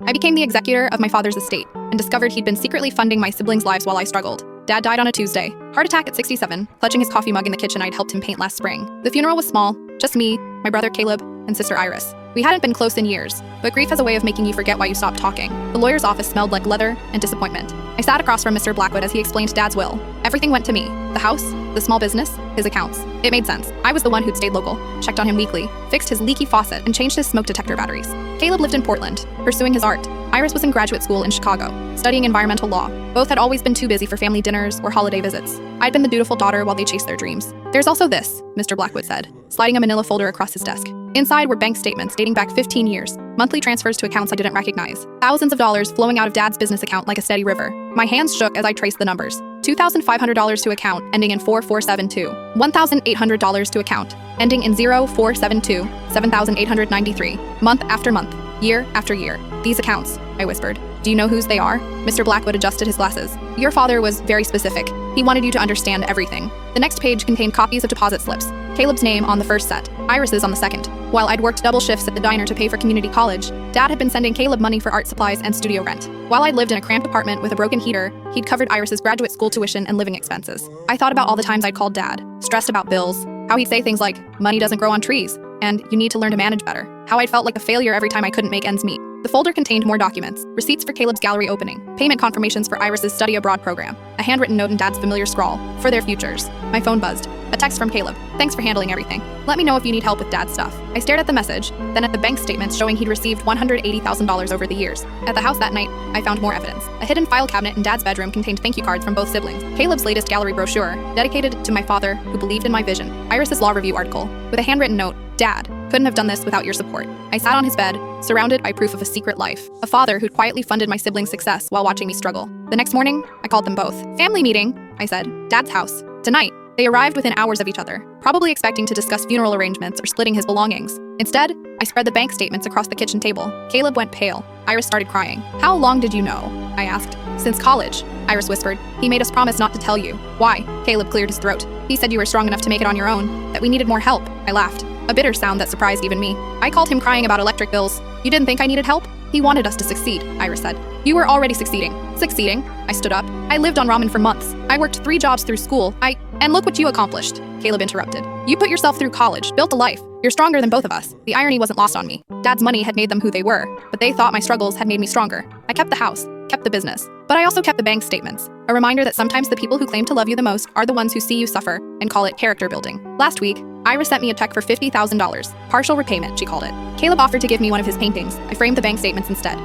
I became the executor of my father's estate and discovered he'd been secretly funding my siblings' lives while I struggled. Dad died on a Tuesday. Heart attack at 67, clutching his coffee mug in the kitchen I'd helped him paint last spring. The funeral was small, just me, my brother Caleb, and sister Iris. We hadn't been close in years, but grief has a way of making you forget why you stopped talking. The lawyer's office smelled like leather and disappointment. I sat across from Mr. Blackwood as he explained Dad's will. Everything went to me. The house, the small business, his accounts. It made sense. I was the one who'd stayed local, checked on him weekly, fixed his leaky faucet, and changed his smoke detector batteries. Caleb lived in Portland, pursuing his art. Iris was in graduate school in Chicago, studying environmental law. Both had always been too busy for family dinners or holiday visits. I'd been the dutiful daughter while they chased their dreams. There's also this, Mr. Blackwood said, sliding a manila folder across his desk. Inside were bank statements dating back 15 years, monthly transfers to accounts I didn't recognize, thousands of dollars flowing out of Dad's business account like a steady river. My hands shook as I traced the numbers. $2,500 to account, ending in 4472. $1,800 to account, ending in 0472. $7,893. Month after month, year after year. These accounts, I whispered. Do you know whose they are? Mr. Blackwood adjusted his glasses. Your father was very specific. He wanted you to understand everything. The next page contained copies of deposit slips. Caleb's name on the first set, Iris's on the second. While I'd worked double shifts at the diner to pay for community college, Dad had been sending Caleb money for art supplies and studio rent. While I'd lived in a cramped apartment with a broken heater, he'd covered Iris's graduate school tuition and living expenses. I thought about all the times I'd called Dad, stressed about bills, how he'd say things like, money doesn't grow on trees, and you need to learn to manage better. How I'd felt like a failure every time I couldn't make ends meet. The folder contained more documents, receipts for Caleb's gallery opening, payment confirmations for Iris's study abroad program, a handwritten note in Dad's familiar scrawl, for their futures. My phone buzzed. A text from Caleb. Thanks for handling everything. Let me know if you need help with Dad's stuff. I stared at the message, then at the bank statements showing he'd received $180,000 over the years. At the house that night, I found more evidence. A hidden file cabinet in Dad's bedroom contained thank you cards from both siblings. Caleb's latest gallery brochure, dedicated to my father, who believed in my vision. Iris's law review article, with a handwritten note, Dad, couldn't have done this without your support. I sat on his bed, surrounded by proof of a secret life. A father who'd quietly funded my siblings' success while watching me struggle. The next morning, I called them both. Family meeting, I said. Dad's house. Tonight. They arrived within hours of each other, probably expecting to discuss funeral arrangements or splitting his belongings. Instead, I spread the bank statements across the kitchen table. Caleb went pale. Iris started crying. How long did you know? I asked. Since college, Iris whispered. He made us promise not to tell you. Why? Caleb cleared his throat. He said you were strong enough to make it on your own, that we needed more help. I laughed. A bitter sound that surprised even me. I called him crying about electric bills. You didn't think I needed help? He wanted us to succeed, Iris said. You were already succeeding. Succeeding? I stood up. I lived on ramen for months. I worked 3 jobs through school. And look what you accomplished, Caleb interrupted. You put yourself through college, built a life. You're stronger than both of us. The irony wasn't lost on me. Dad's money had made them who they were, but they thought my struggles had made me stronger. I kept the house, kept the business, but I also kept the bank statements. A reminder that sometimes the people who claim to love you the most are the ones who see you suffer and call it character building. Last week, Iris sent me a check for $50,000. Partial repayment, she called it. Caleb offered to give me one of his paintings. I framed the bank statements instead.